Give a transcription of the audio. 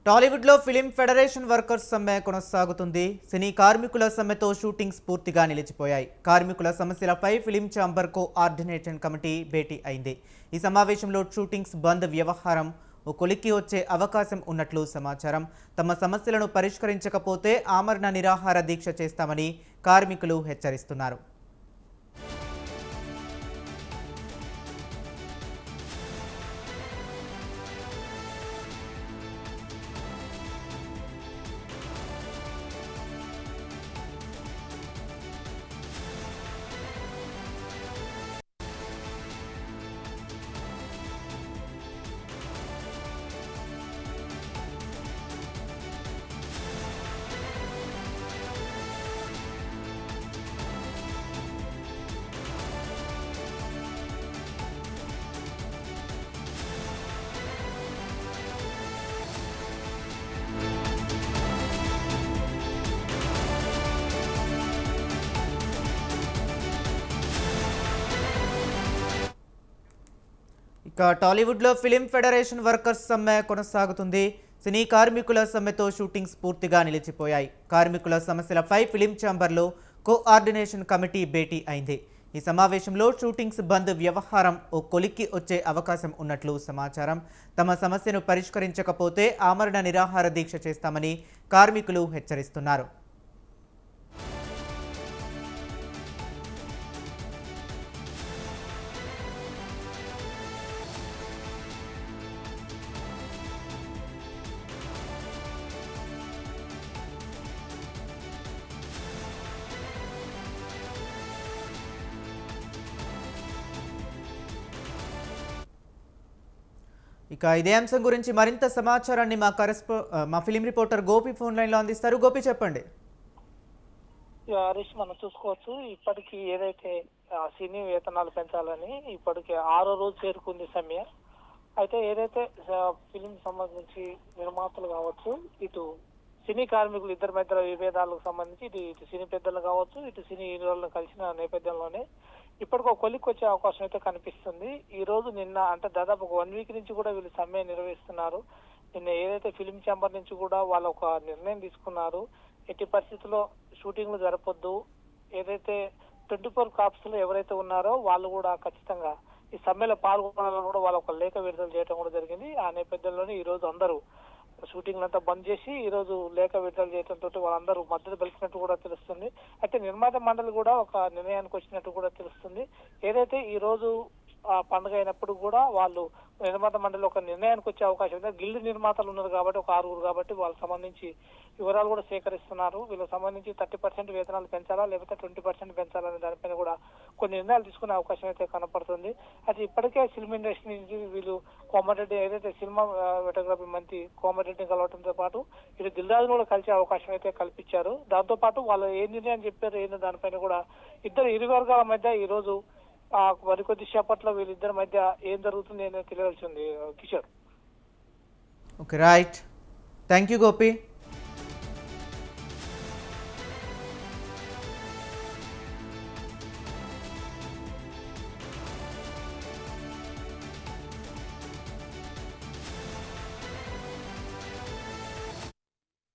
టాలీవుడ్లో film federation workers సమ్మె కొనసాగుతుంది. సినీ కార్మికుల సమ్మెతో షూటింగ్స్ పూర్తిగా నిలిచిపోయాయి. కార్మికుల సమస్యలపై ఫిలిం ఛాంబర్ కోఆర్డినేషన్ కమిటీ భేటీ అయింది. ఈ సమావేశంలో షూటింగ్స్ బంద్ వ్యవహారం ఓ కొలిక్కి వచ్చే అవకాశం ఉన్నట్లు సమాచారం. తమ సమస్యలను పరిష్కరించకపోతే ఆమరణ నిరాహార దీక్ష చేస్తామని కార్మికులు హెచ్చరిస్తున్నారు. టాలీవుడ్లో ఫిలిం ఫెడరేషన్ వర్కర్స్ సమ్మె కొనసాగుతుంది. సినీ కార్మికుల సమ్మెతో షూటింగ్స్ పూర్తిగా నిలిచిపోయాయి. కార్మికుల సమస్యలపై ఫిలిం ఛాంబర్లో కోఆర్డినేషన్ కమిటీ భేటీ అయింది. ఈ సమావేశంలో షూటింగ్స్ బంద్ వ్యవహారం ఓ కొలిక్కి వచ్చే అవకాశం ఉన్నట్లు సమాచారం. తమ సమస్యను పరిష్కరించకపోతే ఆమరణ నిరాహార దీక్ష చేస్తామని కార్మికులు హెచ్చరిస్తున్నారు. ఇదే అంశం గురించి మరింత సమాచారాన్ని మా film reporter Gopi phone line లో అందిస్తారు. గోపి, చెప్పండి. హరీష్, మనం చూసుకోవచ్చు, ఇప్పటికీ ఏదైతే సినీ వేతనాలు పెంచాలని ఇప్పటికి 6వ రోజు చేరుకుంది సమ్మె. అయితే ఏదైతే ఫిలిం సంబంధించి నిర్మాతలు కావచ్చు, ఇటు సినీ కార్మికులు ఇద్దరి మధ్య విభేదాలకు సంబంధించి ఇటు సినీ పెద్దలు కావచ్చు, ఇటు సినీ హీరోలను కలిసిన నేపథ్యంలోనే ఇప్పటికో కొలిక్కి వచ్చే అవకాశం అయితే కనిపిస్తుంది. ఈ రోజు నిన్న అంటే దాదాపు 1 వీక్ నుంచి కూడా వీళ్ళు సమ్మె నిర్వహిస్తున్నారు. నిన్న ఏదైతే ఫిలిం ఛాంబర్ నుంచి కూడా వాళ్ళు ఒక నిర్ణయం తీసుకున్నారు, ఎట్టి పరిస్థితుల్లో షూటింగ్లు జరపొద్దు, ఏదైతే 24 కాప్స్ లో ఎవరైతే ఉన్నారో వాళ్ళు కూడా ఖచ్చితంగా ఈ సమ్మెలో పాల్గొనాలని కూడా వాళ్ళు ఒక లేఖ విడుదల చేయడం కూడా జరిగింది. ఆ నేపథ్యంలోనే ఈ రోజు అందరూ షూటింగ్ అంతా బంద్ చేసి ఈ రోజు లేఖ విడుదల చేయడంతో వాళ్ళందరూ మద్దతు పలికినట్టు కూడా తెలుస్తుంది. అయితే నిర్మాత మండలి కూడా ఒక నిర్ణయానికి వచ్చినట్టు కూడా తెలుస్తుంది. ఏదైతే ఈ రోజు పండుగ అయినప్పుడు కూడా వాళ్ళు నిర్మాత మండలి ఒక నిర్ణయానికి వచ్చే అవకాశం ఉంది. గిల్డ్ నిర్మాతలు ఉన్నారు కాబట్టి ఒక 6గురు కాబట్టి వాళ్ళకి సంబంధించి వివరాలు కూడా సేకరిస్తున్నారు. వీళ్ళకి సంబంధించి 30% వేతనాలు పెంచాలా లేకపోతే 20% పెంచాలనే దానిపైన కూడా కొన్ని నిర్ణయాలు తీసుకునే అవకాశం అయితే కనపడుతుంది. అయితే ఇప్పటికే ఫిల్మ్ ఇండస్ట్రీ నుంచి వీళ్ళు కోమటిరెడ్డి ఏదైతే సినిమా ఫోటోగ్రఫీ మంత్రి కోమటిరెడ్డిని కలవడంతో పాటు ఇటు దిల్రాజును కూడా కలిసే అవకాశం అయితే కల్పించారు. దాంతో పాటు వాళ్ళు ఏ నిర్ణయం చెప్పారు ఏంటో దానిపైన కూడా ఇరు వర్గాల మధ్య ఈ రోజు మరికొద్ది సేపట్లో వీళ్ళిద్దరి మధ్య ఏం జరుగుతుంది అనేది తెలియాల్సి ఉంది. Kishore. Okay, right. Thank you Gopi.